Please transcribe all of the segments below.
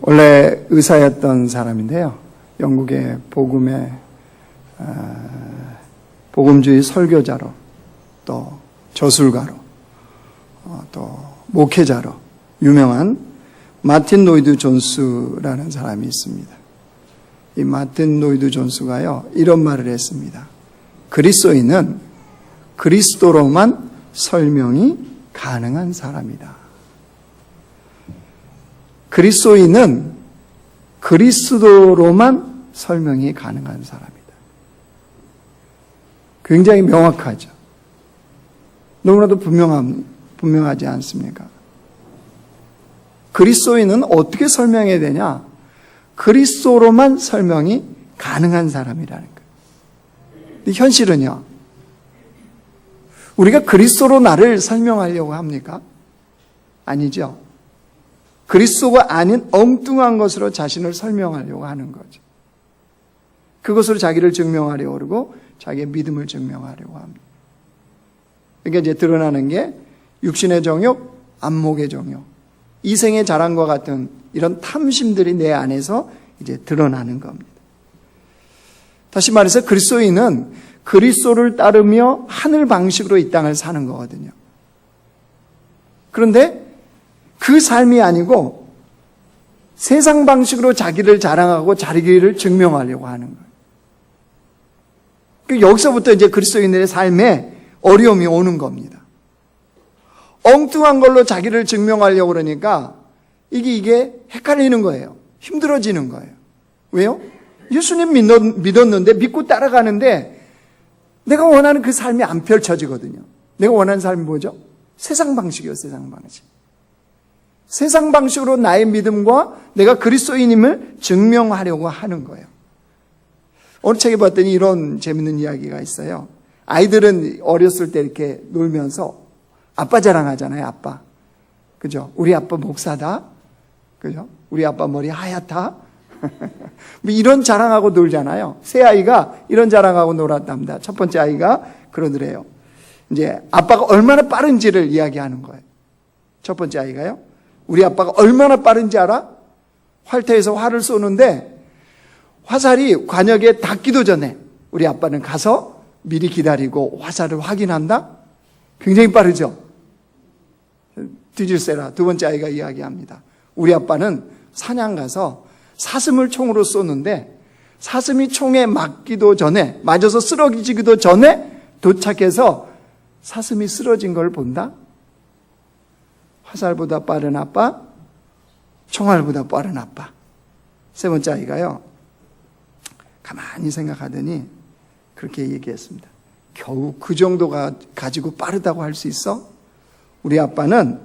원래 의사였던 사람인데요. 영국의 복음주의 설교자로, 또 저술가로, 또 목회자로 유명한 마틴 로이드 존스라는 사람이 있습니다. 이 마틴 로이드 존스가요, 이런 말을 했습니다. 그리스도인은 그리스도로만 설명이 가능한 사람이다. 그리스도인은 그리스도로만 설명이 가능한 사람이다. 굉장히 명확하죠. 너무나도 분명하지 않습니까? 그리스도인은 어떻게 설명해야 되냐? 그리스도로만 설명이 가능한 사람이라는 거예요. 근데 현실은요, 우리가 그리스도로 나를 설명하려고 합니까? 아니죠. 그리스도가 아닌 엉뚱한 것으로 자신을 설명하려고 하는 거죠. 그것으로 자기를 증명하려고 그러고 자기의 믿음을 증명하려고 합니다. 그러니까 이제 드러나는 게 육신의 정욕, 안목의 정욕, 이생의 자랑과 같은 이런 탐심들이 내 안에서 이제 드러나는 겁니다. 다시 말해서 그리스도인은 그리스도를 따르며 하늘 방식으로 이 땅을 사는 거거든요. 그런데 그 삶이 아니고 세상 방식으로 자기를 자랑하고 자기를 증명하려고 하는 거예요. 여기서부터 이제 그리스도인들의 삶에 어려움이 오는 겁니다. 엉뚱한 걸로 자기를 증명하려고 그러니까 이게 헷갈리는 거예요. 힘들어지는 거예요. 왜요? 예수님 믿었는데, 믿고 따라가는데 내가 원하는 그 삶이 안 펼쳐지거든요. 내가 원하는 삶이 뭐죠? 세상 방식이에요. 세상 방식. 세상 방식으로 나의 믿음과 내가 그리스도인임을 증명하려고 하는 거예요. 어느 책에 봤더니 이런 재밌는 이야기가 있어요. 아이들은 어렸을 때 이렇게 놀면서 아빠 자랑하잖아요. 아빠. 그죠? 우리 아빠 목사다. 그죠? 우리 아빠 머리 하얗다. 뭐 이런 자랑하고 놀잖아요. 새 아이가 이런 자랑하고 놀았답니다. 첫 번째 아이가 그러더래요. 이제 아빠가 얼마나 빠른지를 이야기하는 거예요. 첫 번째 아이가요. 우리 아빠가 얼마나 빠른지 알아? 활터에서 활을 쏘는데 화살이 관역에 닿기도 전에 우리 아빠는 가서 미리 기다리고 화살을 확인한다? 굉장히 빠르죠? 뒤질세라. 두 번째 아이가 이야기합니다. 우리 아빠는 사냥 가서 사슴을 총으로 쏘는데 사슴이 총에 맞아서 쓰러지기도 전에 도착해서 사슴이 쓰러진 걸 본다? 화살보다 빠른 아빠, 총알보다 빠른 아빠. 세 번째 아이가요, 가만히 생각하더니 그렇게 얘기했습니다. 겨우 그 정도가 가지고 빠르다고 할 수 있어? 우리 아빠는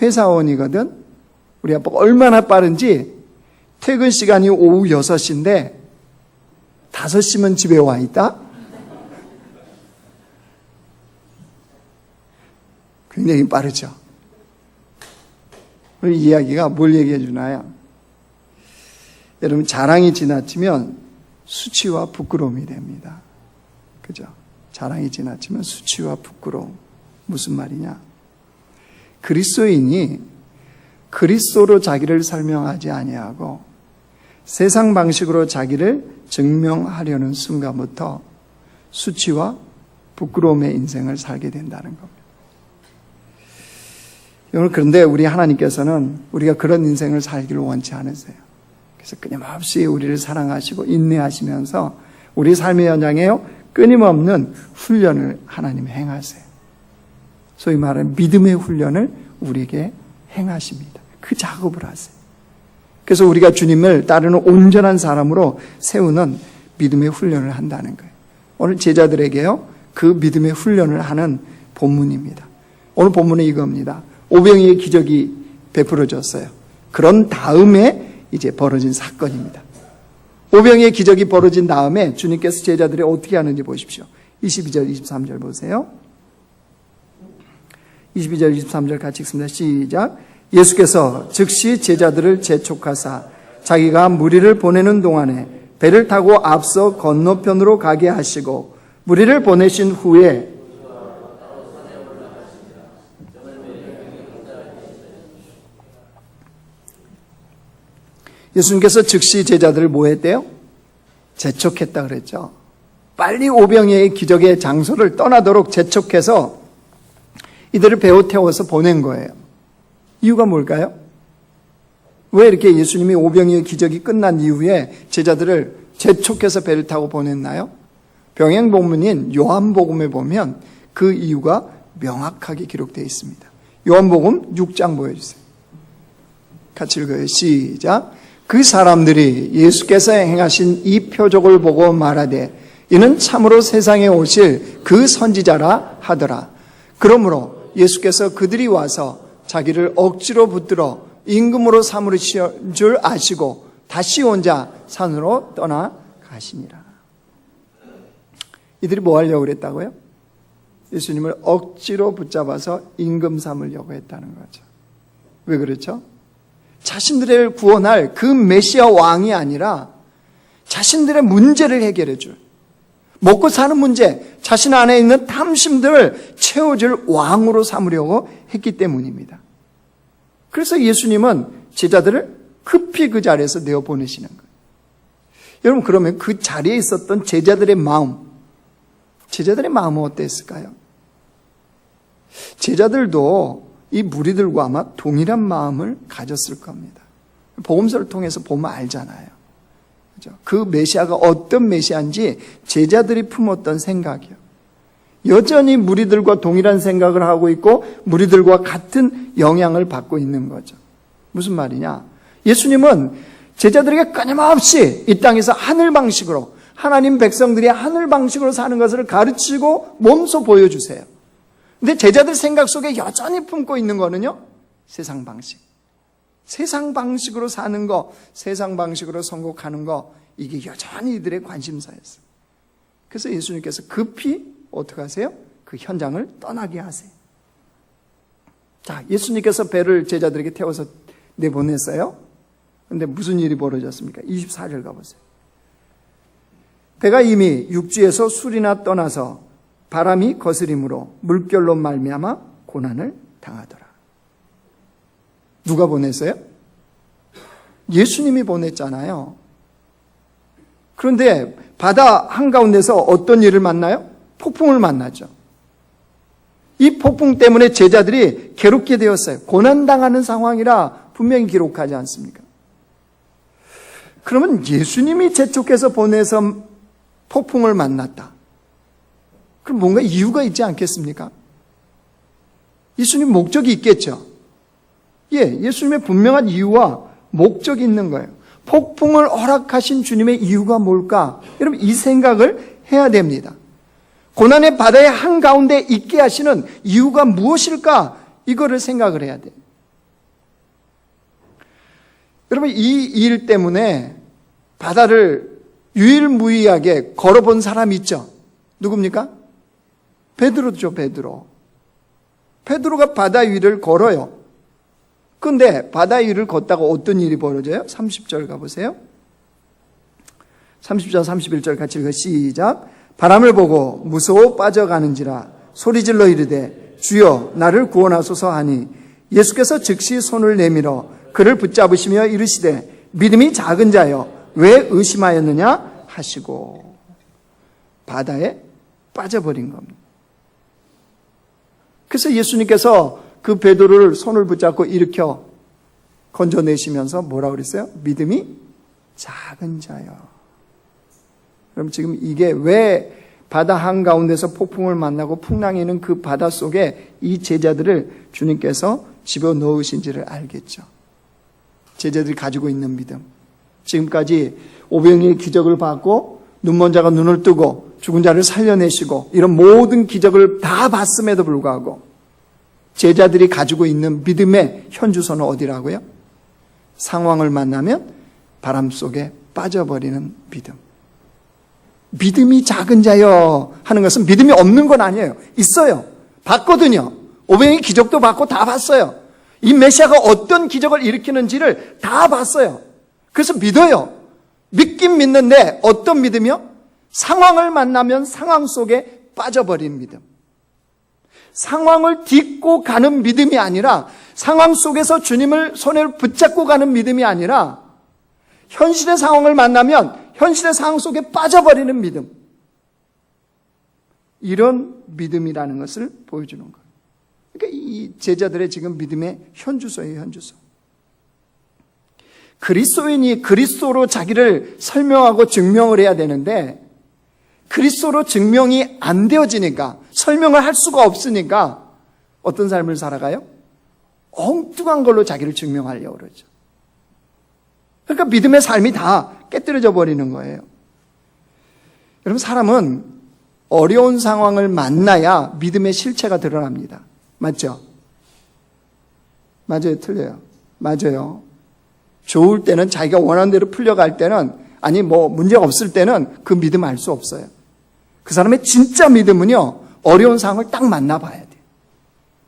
회사원이거든. 우리 아빠가 얼마나 빠른지 퇴근 시간이 오후 6시인데 5시면 집에 와 있다? 굉장히 빠르죠. 이 이야기가 뭘 얘기해 주나요? 여러분, 자랑이 지나치면 수치와 부끄러움이 됩니다. 그죠? 자랑이 지나치면 수치와 부끄러움. 무슨 말이냐? 그리스도인이 그리스도로 자기를 설명하지 아니하고 세상 방식으로 자기를 증명하려는 순간부터 수치와 부끄러움의 인생을 살게 된다는 겁니다. 여러분, 그런데 우리 하나님께서는 우리가 그런 인생을 살기를 원치 않으세요. 그래서 끊임없이 우리를 사랑하시고 인내하시면서 우리 삶의 현장에요, 끊임없는 훈련을 하나님 행하세요. 소위 말하는 믿음의 훈련을 우리에게 행하십니다. 그 작업을 하세요. 그래서 우리가 주님을 따르는 온전한 사람으로 세우는 믿음의 훈련을 한다는 거예요. 오늘 제자들에게요, 그 믿음의 훈련을 하는 본문입니다. 오늘 본문은 이겁니다. 오병이의 기적이 베풀어졌어요. 그런 다음에 이제 벌어진 사건입니다. 오병이의 기적이 벌어진 다음에 주님께서 제자들이 어떻게 하는지 보십시오. 22절, 23절 보세요. 22절, 23절 같이 읽습니다. 시작. 예수께서 즉시 제자들을 재촉하사 자기가 무리를 보내는 동안에 배를 타고 앞서 건너편으로 가게 하시고 무리를 보내신 후에 예수님께서 즉시 제자들을 뭐 했대요? 재촉했다 그랬죠. 빨리 오병이어의 기적의 장소를 떠나도록 재촉해서 이들을 배에 태워서 보낸 거예요. 이유가 뭘까요? 왜 이렇게 예수님이 오병이어의 기적이 끝난 이후에 제자들을 재촉해서 배를 타고 보냈나요? 병행본문인 요한복음에 보면 그 이유가 명확하게 기록되어 있습니다. 요한복음 6장 보여주세요. 같이 읽어요. 시작. 그 사람들이 예수께서 행하신 이 표적을 보고 말하되 이는 참으로 세상에 오실 그 선지자라 하더라. 그러므로 예수께서 그들이 와서 자기를 억지로 붙들어 임금으로 삼으실 줄 아시고 다시 혼자 산으로 떠나가시니라. 이들이 뭐 하려고 그랬다고요? 예수님을 억지로 붙잡아서 임금 삼으려고 했다는 거죠. 왜 그렇죠? 자신들을 구원할 그 메시아 왕이 아니라 자신들의 문제를 해결해 줄, 먹고 사는 문제, 자신 안에 있는 탐심들을 채워줄 왕으로 삼으려고 했기 때문입니다. 그래서 예수님은 제자들을 급히 그 자리에서 내어보내시는 거예요. 여러분, 그러면 그 자리에 있었던 제자들의 마음은 어땠을까요? 제자들도 이 무리들과 아마 동일한 마음을 가졌을 겁니다. 복음서를 통해서 보면 알잖아요. 그죠? 그 메시아가 어떤 메시아인지 제자들이 품었던 생각이요. 여전히 무리들과 동일한 생각을 하고 있고 무리들과 같은 영향을 받고 있는 거죠. 무슨 말이냐? 예수님은 제자들에게 끊임없이 이 땅에서 하늘 방식으로, 하나님 백성들이 하늘 방식으로 사는 것을 가르치고 몸소 보여주세요. 근데 제자들 생각 속에 여전히 품고 있는 거는요, 세상 방식. 세상 방식으로 사는 거, 세상 방식으로 선곡하는 거, 이게 여전히 이들의 관심사였어요. 그래서 예수님께서 급히 어떻게 하세요? 그 현장을 떠나게 하세요. 자, 예수님께서 배를 제자들에게 태워서 내보냈어요. 근데 무슨 일이 벌어졌습니까? 24절 가보세요. 배가 이미 육지에서 술이나 떠나서 바람이 거스림으로 물결로 말미암아 고난을 당하더라. 누가 보냈어요? 예수님이 보냈잖아요. 그런데 바다 한가운데서 어떤 일을 만나요? 폭풍을 만나죠. 이 폭풍 때문에 제자들이 괴롭게 되었어요. 고난당하는 상황이라 분명히 기록하지 않습니까? 그러면 예수님이 재촉해서 보내서 폭풍을 만났다. 그럼 뭔가 이유가 있지 않겠습니까? 예수님 목적이 있겠죠. 예수님의 분명한 이유와 목적이 있는 거예요. 폭풍을 허락하신 주님의 이유가 뭘까? 여러분, 이 생각을 해야 됩니다. 고난의 바다의 한가운데 있게 하시는 이유가 무엇일까? 이거를 생각을 해야 돼요. 여러분, 이 일 때문에 바다를 유일무이하게 걸어본 사람이 있죠. 누굽니까? 베드로죠, 베드로. 베드로가 바다 위를 걸어요. 그런데 바다 위를 걷다가 어떤 일이 벌어져요? 30절 가보세요. 30절, 31절 같이 읽어 시작. 바람을 보고 무서워 빠져가는지라 소리질러 이르되 주여 나를 구원하소서 하니 예수께서 즉시 손을 내밀어 그를 붙잡으시며 이르시되 믿음이 작은 자여 왜 의심하였느냐 하시고 바다에 빠져버린 겁니다. 그래서 예수님께서 그 베드로를 손을 붙잡고 일으켜 건져내시면서 뭐라고 그랬어요? 믿음이 작은 자여. 그럼 지금 이게 왜 바다 한가운데서 폭풍을 만나고 풍랑이는 그 바다 속에 이 제자들을 주님께서 집어넣으신지를 알겠죠. 제자들이 가지고 있는 믿음. 지금까지 오병이의 기적을 받고 눈먼 자가 눈을 뜨고 죽은 자를 살려내시고 이런 모든 기적을 다 봤음에도 불구하고 제자들이 가지고 있는 믿음의 현주소는 어디라고요? 상황을 만나면 바람 속에 빠져버리는 믿음. 믿음이 작은 자여 하는 것은 믿음이 없는 건 아니에요. 있어요. 봤거든요. 오병이 기적도 봤고 다 봤어요. 이 메시아가 어떤 기적을 일으키는지를 다 봤어요. 그래서 믿어요. 믿긴 믿는데 어떤 믿음이요? 상황을 만나면 상황 속에 빠져버린 믿음. 상황을 딛고 가는 믿음이 아니라 상황 속에서 주님을 손에 붙잡고 가는 믿음이 아니라 현실의 상황을 만나면 현실의 상황 속에 빠져버리는 믿음. 이런 믿음이라는 것을 보여주는 거예요. 그러니까 이 제자들의 지금 믿음의 현주소예요, 현주소. 그리스도인이 그리스도로 자기를 설명하고 증명을 해야 되는데 그리스도로 증명이 안 되어지니까 설명을 할 수가 없으니까 어떤 삶을 살아가요? 엉뚱한 걸로 자기를 증명하려고 그러죠. 그러니까 믿음의 삶이 다 깨뜨려져 버리는 거예요. 여러분, 사람은 어려운 상황을 만나야 믿음의 실체가 드러납니다. 맞죠? 맞아요? 틀려요? 맞아요. 좋을 때는 자기가 원하는 대로 풀려갈 때는 아니 문제가 없을 때는 그 믿음 알 수 없어요. 그 사람의 진짜 믿음은요, 어려운 상황을 딱 만나봐야 돼요.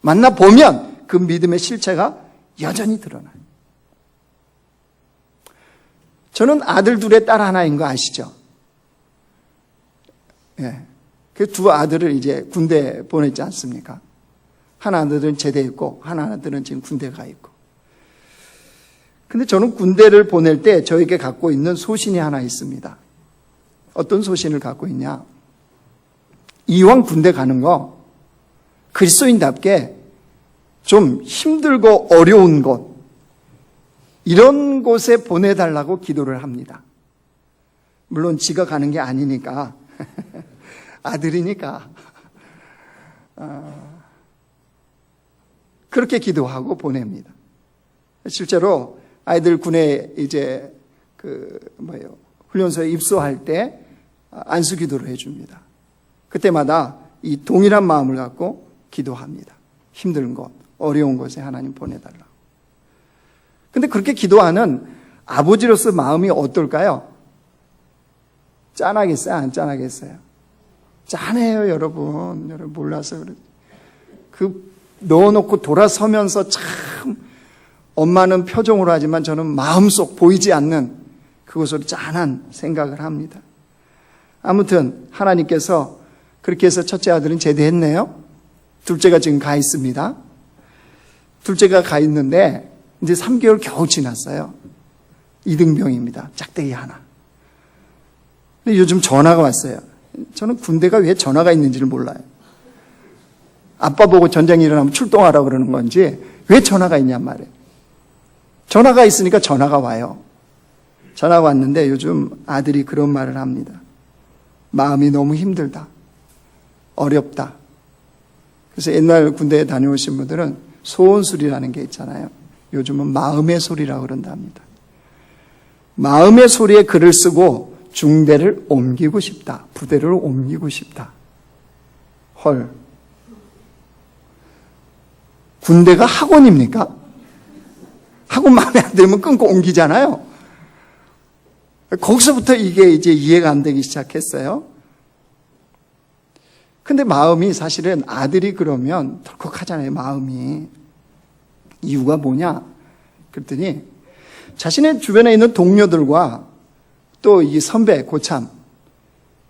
만나보면 그 믿음의 실체가 여전히 드러나요. 저는 아들 둘에 딸 하나인 거 아시죠? 예. 그 두 아들을 이제 군대 보냈지 않습니까? 한 아들은 제대했고, 한 아들은 지금 군대 가 있고. 근데 저는 군대를 보낼 때 저에게 갖고 있는 소신이 하나 있습니다. 어떤 소신을 갖고 있냐? 이왕 군대 가는 거 그리스도인답게 좀 힘들고 어려운 곳, 이런 곳에 보내달라고 기도를 합니다. 물론 지가 가는 게 아니니까 아들이니까 그렇게 기도하고 보냅니다. 실제로 아이들 군에 이제 훈련소에 입소할 때 안수 기도를 해줍니다. 그때마다 이 동일한 마음을 갖고 기도합니다. 힘든 곳, 어려운 곳에 하나님 보내달라고. 근데 그렇게 기도하는 아버지로서 마음이 어떨까요? 짠하겠어요? 안 짠하겠어요? 짠해요, 여러분. 여러분 몰라서 그래. 넣어놓고 돌아서면서 참 엄마는 표정으로 하지만 저는 마음속 보이지 않는 그것으로 짠한 생각을 합니다. 아무튼 하나님께서 그렇게 해서 첫째 아들은 제대했네요. 둘째가 지금 가 있습니다. 둘째가 가 있는데 이제 3개월 겨우 지났어요. 이등병입니다. 짝대기 하나. 근데 요즘 전화가 왔어요. 저는 군대가 왜 전화가 있는지를 몰라요. 아빠 보고 전쟁이 일어나면 출동하라고 그러는 건지 왜 전화가 있냔 말이에요. 전화가 있으니까 전화가 와요. 전화가 왔는데 요즘 아들이 그런 말을 합니다. 마음이 너무 힘들다. 어렵다. 그래서 옛날 군대에 다녀오신 분들은 소원술이라는 게 있잖아요. 요즘은 마음의 소리라고 그런답니다. 마음의 소리에 글을 쓰고 중대를 옮기고 싶다. 부대를 옮기고 싶다. 헐. 군대가 학원입니까? 학원 마음에 안 들면 끊고 옮기잖아요. 거기서부터 이게 이제 이해가 안 되기 시작했어요. 근데 마음이 사실은 아들이 그러면 덜컥하잖아요, 마음이. 이유가 뭐냐? 그랬더니 자신의 주변에 있는 동료들과 또 이 선배,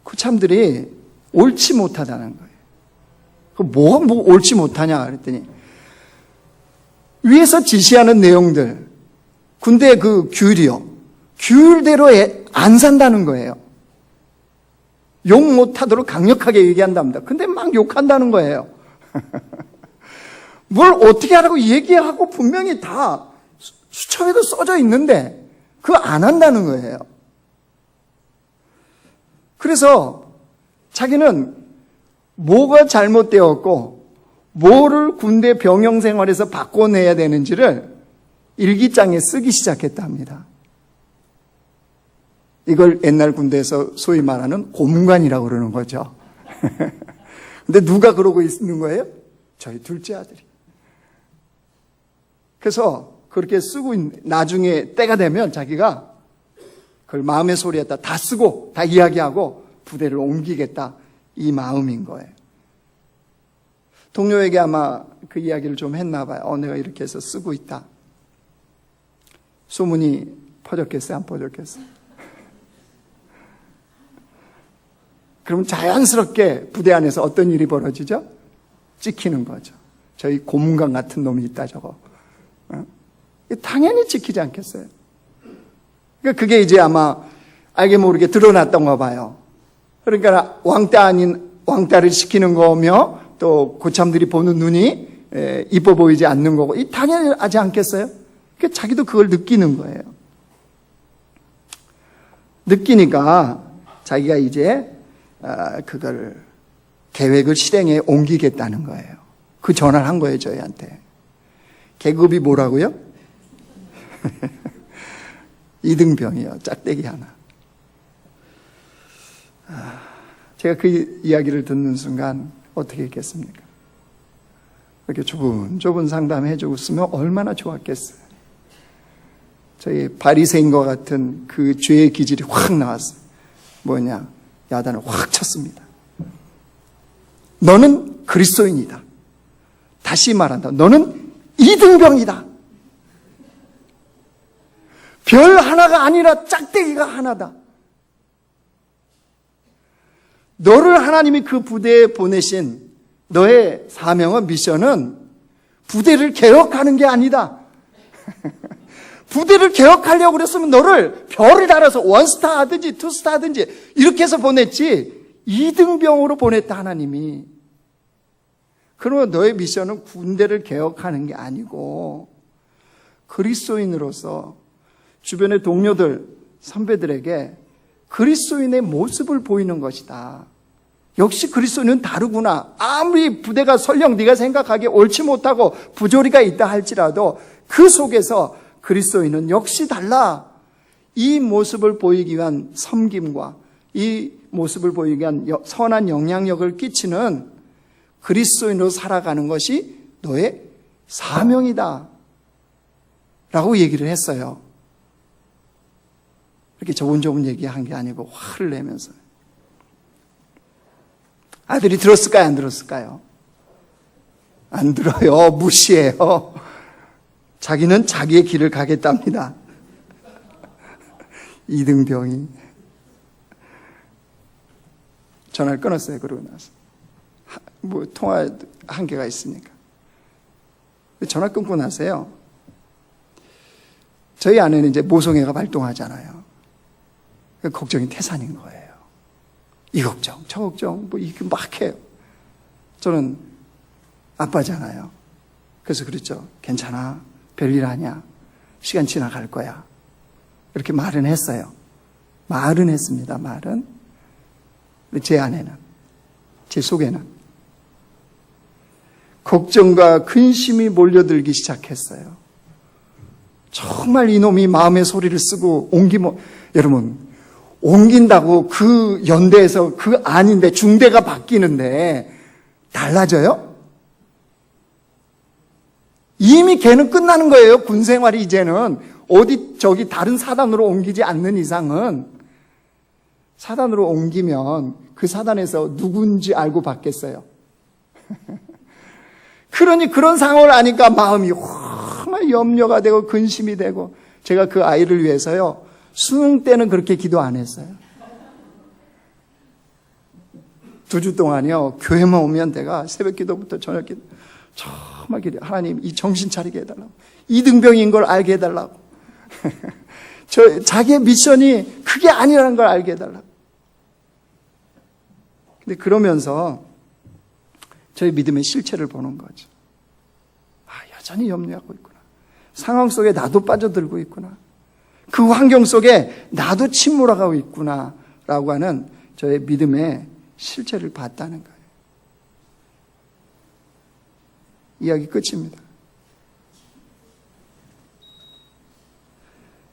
고참들이 옳지 못하다는 거예요. 뭐가 옳지 못하냐? 그랬더니 위에서 지시하는 내용들, 군대의 그 규율이요. 규율대로 안 산다는 거예요. 욕 못하도록 강력하게 얘기한답니다. 근데 막 욕한다는 거예요. 뭘 어떻게 하라고 얘기하고 분명히 다 수첩에도 써져 있는데 그거 안 한다는 거예요. 그래서 자기는 뭐가 잘못되었고 뭐를 군대 병영 생활에서 바꿔내야 되는지를 일기장에 쓰기 시작했답니다. 이걸 옛날 군대에서 소위 말하는 고문관이라고 그러는 거죠. 근데 누가 그러고 있는 거예요? 저희 둘째 아들이. 그래서 그렇게 쓰고 나중에 때가 되면 자기가 그걸 마음의 소리에다 다 쓰고 다 이야기하고 부대를 옮기겠다, 이 마음인 거예요. 동료에게 아마 그 이야기를 좀 했나 봐요. 내가 이렇게 해서 쓰고 있다. 소문이 퍼졌겠어요? 안 퍼졌겠어요? 그러면 자연스럽게 부대 안에서 어떤 일이 벌어지죠? 찍히는 거죠. 저희 고문관 같은 놈이 있다, 저거. 당연히 찍히지 않겠어요? 그러니까 그게 이제 아마 알게 모르게 드러났던가 봐요. 그러니까 왕따 아닌 왕따를 시키는 거며 또 고참들이 보는 눈이 이뻐 보이지 않는 거고 당연하지 않겠어요? 그러니까 자기도 그걸 느끼는 거예요. 느끼니까 자기가 이제 그걸 계획을 실행에 옮기겠다는 거예요. 그 전화를 한 거예요, 저희한테. 계급이 뭐라고요? 이등병이요. 짝대기 하나. 제가 그 이야기를 듣는 순간 어떻게 했겠습니까? 이렇게 좁은 상담해 주고 있으면 얼마나 좋았겠어요. 저희 바리새인과 같은 그 죄의 기질이 확 나왔어요. 뭐냐? 야단을 확 쳤습니다. 너는 그리스도인이다. 다시 말한다. 너는 이등병이다. 별 하나가 아니라 짝대기가 하나다. 너를 하나님이 그 부대에 보내신 너의 사명은, 미션은 부대를 개혁하는 게 아니다. 부대를 개혁하려고 그랬으면 너를 별을 달아서 원스타 하든지 투스타 하든지 이렇게 해서 보냈지 2등병으로 보냈다, 하나님이. 그러면 너의 미션은 군대를 개혁하는 게 아니고 그리스도인으로서 주변의 동료들, 선배들에게 그리스도인의 모습을 보이는 것이다. 역시 그리스도인은 다르구나. 아무리 부대가 설령 네가 생각하기에 옳지 못하고 부조리가 있다 할지라도 그 속에서 그리스도인은 역시 달라. 이 모습을 보이기 위한 섬김과 이 모습을 보이기 위한 선한 영향력을 끼치는 그리스도인으로 살아가는 것이 너의 사명이다 라고 얘기를 했어요. 이렇게 조곤조곤 얘기한 게 아니고 화를 내면서. 아들이 들었을까요? 안 들었을까요? 안 들어요. 무시해요. 자기는 자기의 길을 가겠답니다. 이등병이. 전화를 끊었어요. 그러고 나서. 통화 한계가 있으니까. 전화 끊고 나서요. 저희 아내는 이제 모성애가 발동하잖아요. 걱정이 태산인 거예요. 이 걱정, 저 걱정, 이렇게 막 해요. 저는 아빠잖아요. 그래서 그랬죠. 괜찮아. 별일 아니야. 시간 지나갈 거야. 이렇게 말은 했어요. 말은 했습니다. 말은. 제 아내는, 제 속에는 걱정과 근심이 몰려들기 시작했어요. 정말 이놈이 마음의 소리를 쓰고 여러분, 옮긴다고 그 연대에서 그 아닌데 중대가 바뀌는데 달라져요? 이미 걔는 끝나는 거예요. 군 생활이 이제는 저기 다른 사단으로 옮기지 않는 이상은. 사단으로 옮기면 그 사단에서 누군지 알고 받겠어요. 그러니 그런 상황을 아니까 마음이 정말 염려가 되고 근심이 되고. 제가 그 아이를 위해서요, 수능 때는 그렇게 기도 안 했어요. 2주 동안요, 교회만 오면 내가 새벽 기도부터 저녁 기도 정말 기도, 하나님 이 정신 차리게 해달라고, 이등병인 걸 알게 해달라고, 자기의 미션이 그게 아니라는 걸 알게 해달라고. 근데 그러면서 저희 믿음의 실체를 보는 거죠. 여전히 염려하고 있구나. 상황 속에 나도 빠져들고 있구나. 그 환경 속에 나도 침몰하고 있구나 라고 하는 저의 믿음의 실체를 봤다는 거예요. 이야기 끝입니다.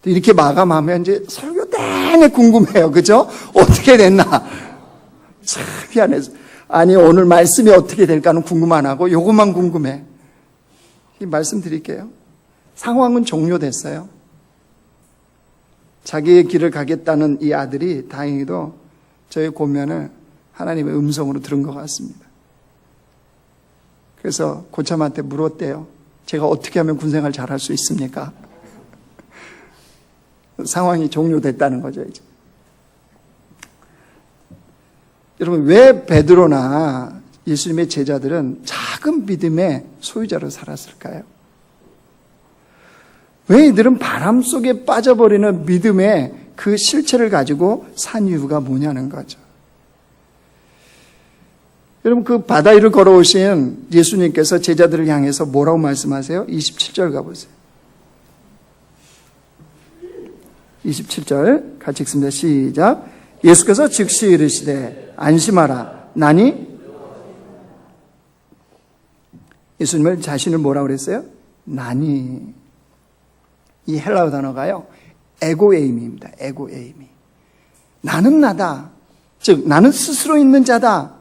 이렇게 마감하면 이제 설교 내내 궁금해요. 그죠? 어떻게 됐나? 참 미안해서. 아니, 오늘 말씀이 어떻게 될까는 궁금 안 하고 요것만 궁금해. 말씀드릴게요. 상황은 종료됐어요. 자기의 길을 가겠다는 이 아들이 다행히도 저의 고면을 하나님의 음성으로 들은 것 같습니다. 그래서 고참한테 물었대요. 제가 어떻게 하면 군생활 잘할 수 있습니까? 상황이 종료됐다는 거죠, 이제. 여러분, 왜 베드로나 예수님의 제자들은 작은 믿음의 소유자로 살았을까요? 왜 이들은 바람 속에 빠져버리는 믿음의 그 실체를 가지고 산 이유가 뭐냐는 거죠. 여러분, 그 바다 위를 걸어오신 예수님께서 제자들을 향해서 뭐라고 말씀하세요? 27절 가보세요. 27절 같이 읽습니다. 시작. 예수께서 즉시 이르시되 안심하라 나니. 예수님을 자신을 뭐라고 그랬어요? 나니. 이 헬라어 단어가요, 에고에임입니다. 에고에임이. 나는 나다. 즉 나는 스스로 있는 자다.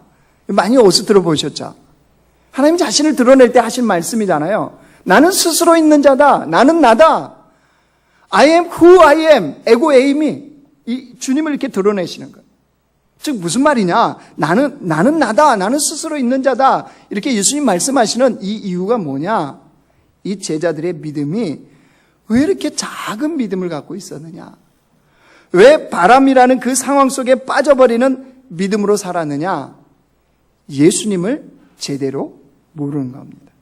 많이 어디서 들어보셨죠? 하나님 자신을 드러낼 때 하신 말씀이잖아요. 나는 스스로 있는 자다. 나는 나다. I am who I am. 에고에임이 이 주님을 이렇게 드러내시는 거예요. 즉 무슨 말이냐? 나는 나다. 나는 스스로 있는 자다. 이렇게 예수님 말씀하시는 이 이유가 뭐냐? 이 제자들의 믿음이 왜 이렇게 작은 믿음을 갖고 있었느냐? 왜 바람이라는 그 상황 속에 빠져버리는 믿음으로 살았느냐? 예수님을 제대로 모르는 겁니다.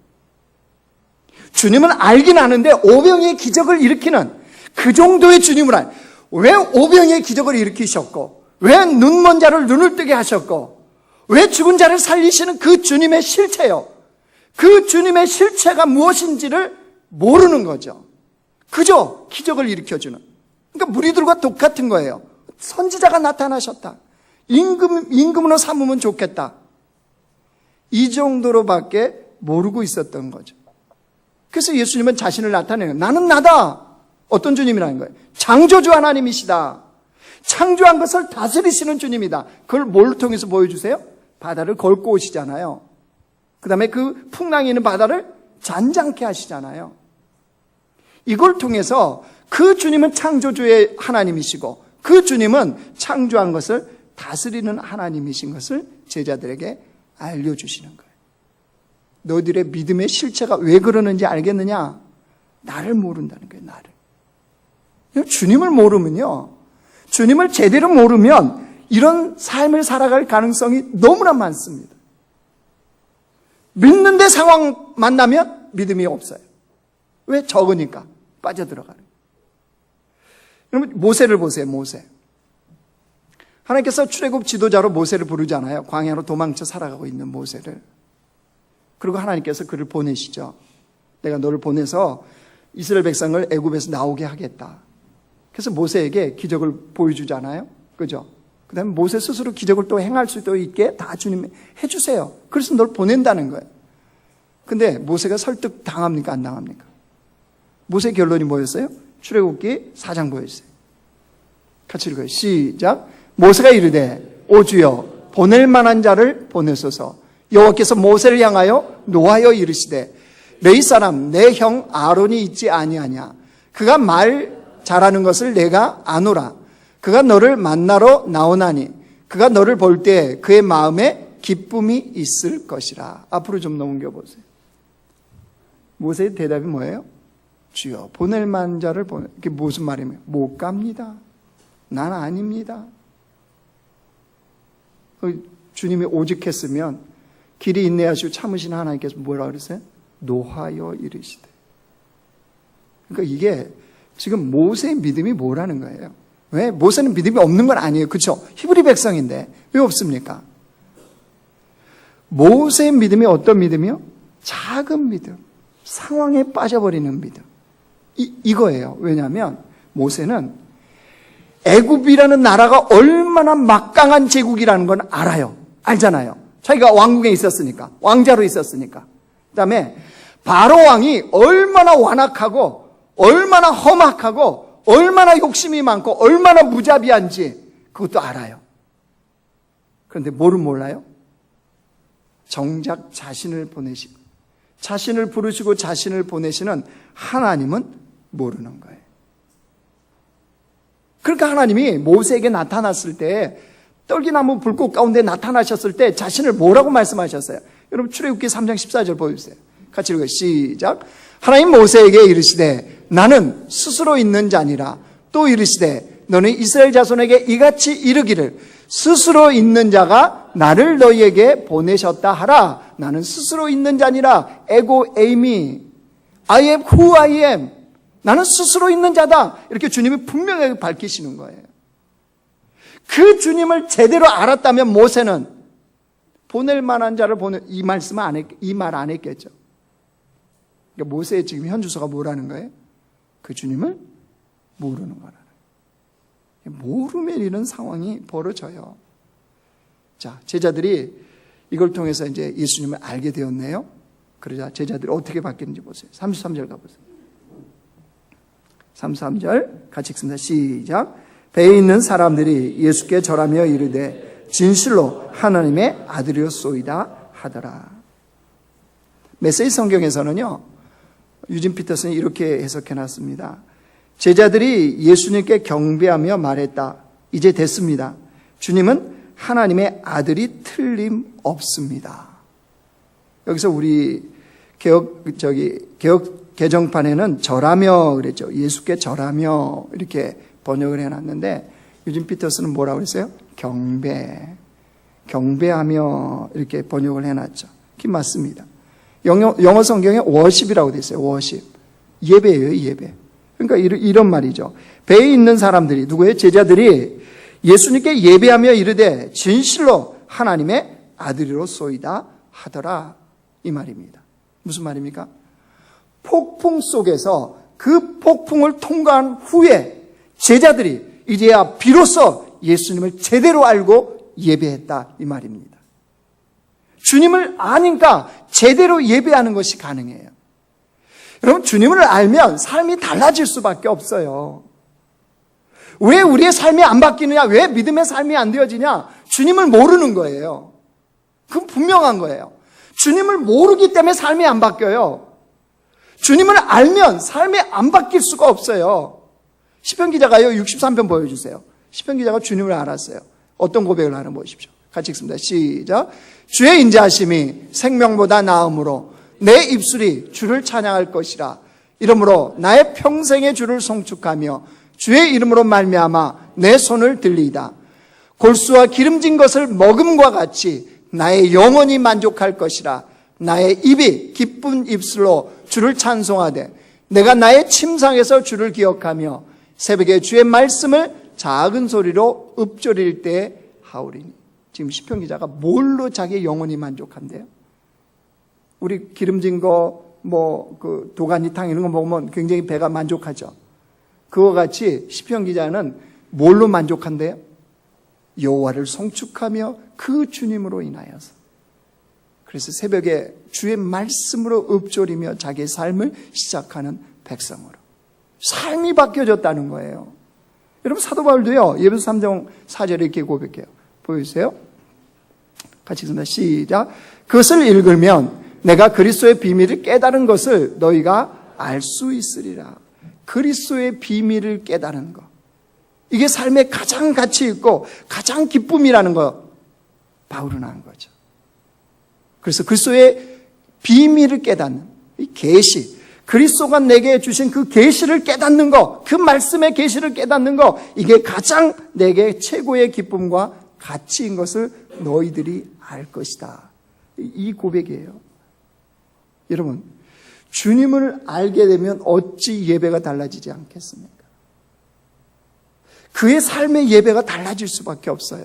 주님은 알긴 아는데 오병이의 기적을 일으키는 그 정도의 주님을 왜 오병이의 기적을 일으키셨고, 왜 눈먼 자를 눈을 뜨게 하셨고, 왜 죽은 자를 살리시는 그 주님의 실체요, 그 주님의 실체가 무엇인지를 모르는 거죠. 그저 기적을 일으켜주는. 그러니까 무리들과 똑같은 거예요. 선지자가 나타나셨다. 임금으로 삼으면 좋겠다. 이 정도로밖에 모르고 있었던 거죠. 그래서 예수님은 자신을 나타내는, 나는 나다. 어떤 주님이라는 거예요? 창조주 하나님이시다. 창조한 것을 다스리시는 주님이다. 그걸 뭘 통해서 보여주세요? 바다를 걸고 오시잖아요. 그 다음에 그 풍랑이 있는 바다를 잔잔케 하시잖아요. 이걸 통해서 그 주님은 창조주의 하나님이시고 그 주님은 창조한 것을 다스리는 하나님이신 것을 제자들에게 알려주시는 거예요. 너희들의 믿음의 실체가 왜 그러는지 알겠느냐? 나를 모른다는 거예요. 나를. 주님을 모르면요, 주님을 제대로 모르면 이런 삶을 살아갈 가능성이 너무나 많습니다. 믿는데 상황 만나면 믿음이 없어요. 왜? 적으니까 빠져들어가는 거예요. 여러분, 모세를 보세요. 모세. 하나님께서 출애굽 지도자로 모세를 부르잖아요. 광야로 도망쳐 살아가고 있는 모세를. 그리고 하나님께서 그를 보내시죠. 내가 너를 보내서 이스라엘 백성을 애굽에서 나오게 하겠다. 그래서 모세에게 기적을 보여주잖아요. 그죠? 그 다음에 모세 스스로 기적을 또 행할 수 있게 다 주님 해주세요. 그래서 널 보낸다는 거예요. 근데 모세가 설득 당합니까? 안 당합니까? 모세의 결론이 뭐였어요? 출애굽기 4장 보여주세요. 같이 읽어요. 시작. 모세가 이르되 오 주여 보낼 만한 자를 보내소서. 여호와께서 모세를 향하여 노하여 이르시되 너희 사람 내 형 아론이 있지 아니하냐? 그가 말 잘하는 것을 내가 아노라. 그가 너를 만나러 나오나니 그가 너를 볼 때 그의 마음에 기쁨이 있을 것이라. 앞으로 좀 넘겨보세요. 모세의 대답이 뭐예요? 주여 보낼 만한 자를 보내. 이게 무슨 말이에요? 못 갑니다. 난 아닙니다. 주님이 오직했으면 길이 인내하시고 참으신 하나님께서 뭐라 그랬어요? 노하여 이르시되. 그러니까 이게 지금 모세의 믿음이 뭐라는 거예요? 왜? 모세는 믿음이 없는 건 아니에요. 그렇죠? 히브리 백성인데 왜 없습니까? 모세의 믿음이 어떤 믿음이요? 작은 믿음, 상황에 빠져버리는 믿음. 이거예요. 왜냐하면 모세는 애굽이라는 나라가 얼마나 막강한 제국이라는 건 알아요. 알잖아요. 자기가 왕궁에 있었으니까, 왕자로 있었으니까. 그다음에 바로 왕이 얼마나 완악하고 얼마나 험악하고 얼마나 욕심이 많고 얼마나 무자비한지 그것도 알아요. 그런데 뭐를 몰라요? 정작 자신을 보내시고 자신을 부르시고 자신을 보내시는 하나님은 모르는 거예요. 그러니까 하나님이 모세에게 나타났을 때, 떨기나무 불꽃 가운데 나타나셨을 때 자신을 뭐라고 말씀하셨어요? 여러분 출애굽기 3장 14절 보여주세요. 같이 읽어요. 시작. 하나님 모세에게 이르시되 나는 스스로 있는 자니라. 또 이르시되 너는 이스라엘 자손에게 이같이 이르기를 스스로 있는 자가 나를 너희에게 보내셨다 하라. 나는 스스로 있는 자니라. 에고 에이미. I am who I am. 나는 스스로 있는 자다. 이렇게 주님이 분명하게 밝히시는 거예요. 그 주님을 제대로 알았다면 모세는 보낼 만한 자를 보내, 이 말 안 했겠죠. 그러니까 모세의 지금 현주소가 뭐라는 거예요? 그 주님을 모르는 거라는 거예요. 모르면 이런 상황이 벌어져요. 자, 제자들이 이걸 통해서 이제 예수님을 알게 되었네요. 그러자 제자들이 어떻게 바뀌는지 보세요. 33절 가보세요. 33절 같이 읽습니다. 시작. 배에 있는 사람들이 예수께 절하며 이르되 진실로 하나님의 아들이었소이다 하더라. 메시지 성경에서는요, 유진 피터슨이 이렇게 해석해놨습니다. 제자들이 예수님께 경배하며 말했다. 이제 됐습니다. 주님은 하나님의 아들이 틀림없습니다. 여기서 우리 개혁 개정판에는 절하며 그랬죠. 예수께 절하며 이렇게 번역을 해놨는데 유진 피터스는 뭐라고 그랬어요? 경배하며 이렇게 번역을 해놨죠. 그게 맞습니다. 영어 성경에 worship이라고 되어 있어요. worship. 예배예요, 예배. 그러니까 이런 말이죠. 배에 있는 사람들이, 누구예요? 제자들이 예수님께 예배하며 이르되 진실로 하나님의 아들이로소이다 하더라. 이 말입니다. 무슨 말입니까? 폭풍 속에서 그 폭풍을 통과한 후에 제자들이 이제야 비로소 예수님을 제대로 알고 예배했다. 이 말입니다. 주님을 아니까 제대로 예배하는 것이 가능해요. 여러분, 주님을 알면 삶이 달라질 수밖에 없어요. 왜 우리의 삶이 안 바뀌느냐? 왜 믿음의 삶이 안 되어지냐? 주님을 모르는 거예요. 그건 분명한 거예요. 주님을 모르기 때문에 삶이 안 바뀌어요. 주님을 알면 삶이 안 바뀔 수가 없어요. 시편 기자가요, 63편 보여주세요. 시편 기자가 주님을 알았어요. 어떤 고백을 하는 보십시오. 같이 읽습니다. 시작. 주의 인자하심이 생명보다 나음으로 내 입술이 주를 찬양할 것이라. 이러므로 나의 평생의 주를 송축하며 주의 이름으로 말미암아 내 손을 들리이다. 골수와 기름진 것을 먹음과 같이 나의 영혼이 만족할 것이라. 나의 입이 기쁜 입술로 주를 찬송하되 내가 나의 침상에서 주를 기억하며 새벽에 주의 말씀을 작은 소리로 읊조릴 때 하오리니. 지금 시편 기자가 뭘로 자기의 영혼이 만족한대요? 우리 기름진 거, 그 도가니탕 이런 거 먹으면 굉장히 배가 만족하죠. 그와 같이 시편 기자는 뭘로 만족한대요? 여호와를 송축하며 그 주님으로 인하여서. 그래서 새벽에 주의 말씀으로 읊조리며 자기의 삶을 시작하는 백성으로. 삶이 바뀌어졌다는 거예요. 여러분, 사도 바울도요, 예배소 3장 4절에 이렇게 고백해요. 보여주세요. 같이 읽습니다. 시작. 그것을 읽으면 내가 그리스도의 비밀을 깨달은 것을 너희가 알 수 있으리라. 그리스도의 비밀을 깨달은 것. 이게 삶의 가장 가치 있고 가장 기쁨이라는 거 바울은 한 거죠. 그래서 그리스도의 비밀을 깨닫는 이 계시, 그리스도가 내게 주신 그 계시를 깨닫는 것, 그 말씀의 계시를 깨닫는 것, 이게 가장 내게 최고의 기쁨과 가치인 것을 너희들이 알 것이다. 이 고백이에요. 여러분, 주님을 알게 되면 어찌 예배가 달라지지 않겠습니까? 그의 삶의 예배가 달라질 수밖에 없어요.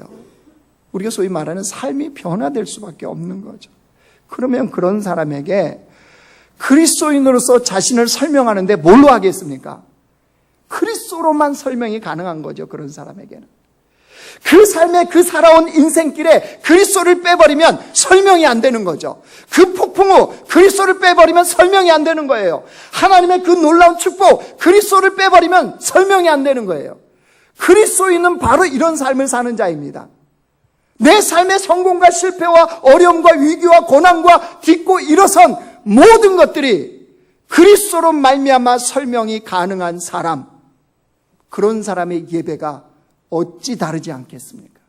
우리가 소위 말하는 삶이 변화될 수밖에 없는 거죠. 그러면 그런 사람에게 그리스도인으로서 자신을 설명하는데 뭘로 하겠습니까? 그리스도로만 설명이 가능한 거죠. 그런 사람에게는. 그 삶의 그 살아온 인생길에 그리스도를 빼버리면 설명이 안 되는 거죠. 그 폭풍 후 그리스도를 빼버리면 설명이 안 되는 거예요. 하나님의 그 놀라운 축복, 그리스도를 빼버리면 설명이 안 되는 거예요. 그리스도인은 바로 이런 삶을 사는 자입니다. 내 삶의 성공과 실패와 어려움과 위기와 고난과 딛고 일어선 모든 것들이 그리스도로 말미암아 설명이 가능한 사람, 그런 사람의 예배가 어찌 다르지 않겠습니까?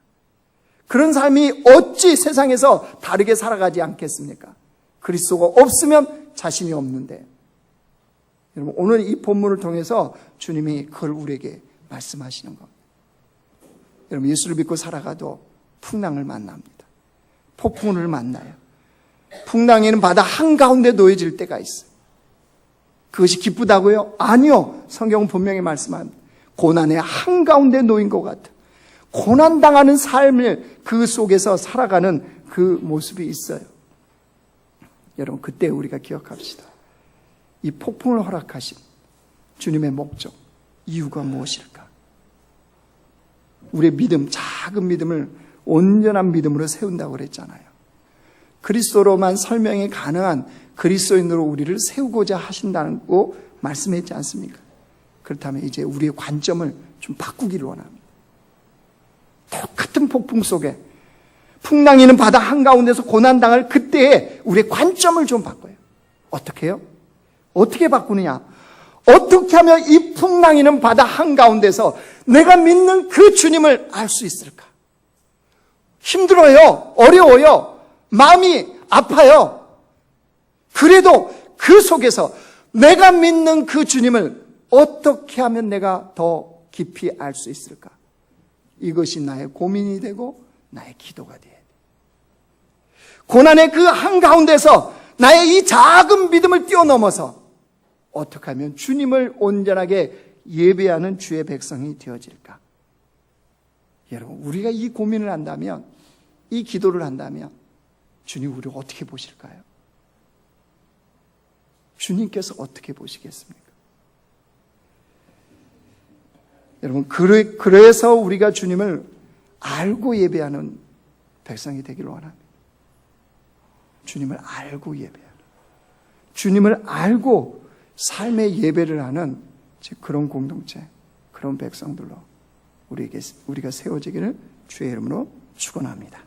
그런 삶이 어찌 세상에서 다르게 살아가지 않겠습니까? 그리스도가 없으면 자신이 없는데. 여러분, 오늘 이 본문을 통해서 주님이 그걸 우리에게 말씀하시는 겁니다. 여러분, 예수를 믿고 살아가도 풍랑을 만납니다. 폭풍을 만나요. 풍랑에는 바다 한가운데 놓여질 때가 있어요. 그것이 기쁘다고요? 아니요. 성경은 분명히 말씀합니다. 고난의 한가운데 놓인 것 같아. 고난당하는 삶을 그 속에서 살아가는 그 모습이 있어요. 여러분, 그때 우리가 기억합시다. 이 폭풍을 허락하신 주님의 목적, 이유가 무엇일까? 우리의 믿음, 작은 믿음을 온전한 믿음으로 세운다고 그랬잖아요. 그리스도로만 설명이 가능한 그리스도인으로 우리를 세우고자 하신다고 말씀했지 않습니까? 그렇다면 이제 우리의 관점을 좀 바꾸기를 원합니다. 똑같은 폭풍 속에 풍랑이는 바다 한가운데서 고난당할 그때에 우리의 관점을 좀 바꿔요. 어떻게 해요? 어떻게 바꾸느냐? 어떻게 하면 이 풍랑이는 바다 한가운데서 내가 믿는 그 주님을 알 수 있을까? 힘들어요. 어려워요. 마음이 아파요. 그래도 그 속에서 내가 믿는 그 주님을 어떻게 하면 내가 더 깊이 알 수 있을까? 이것이 나의 고민이 되고 나의 기도가 돼야 돼. 고난의 그 한가운데서 나의 이 작은 믿음을 뛰어넘어서 어떻게 하면 주님을 온전하게 예배하는 주의 백성이 되어질까? 여러분, 우리가 이 고민을 한다면, 이 기도를 한다면 주님 우리를 어떻게 보실까요? 주님께서 어떻게 보시겠습니까? 여러분, 그래서 우리가 주님을 알고 예배하는 백성이 되기를 원합니다. 주님을 알고 예배하는, 주님을 알고 삶의 예배를 하는 그런 공동체, 그런 백성들로 우리가 세워지기를 주의 이름으로 축원합니다.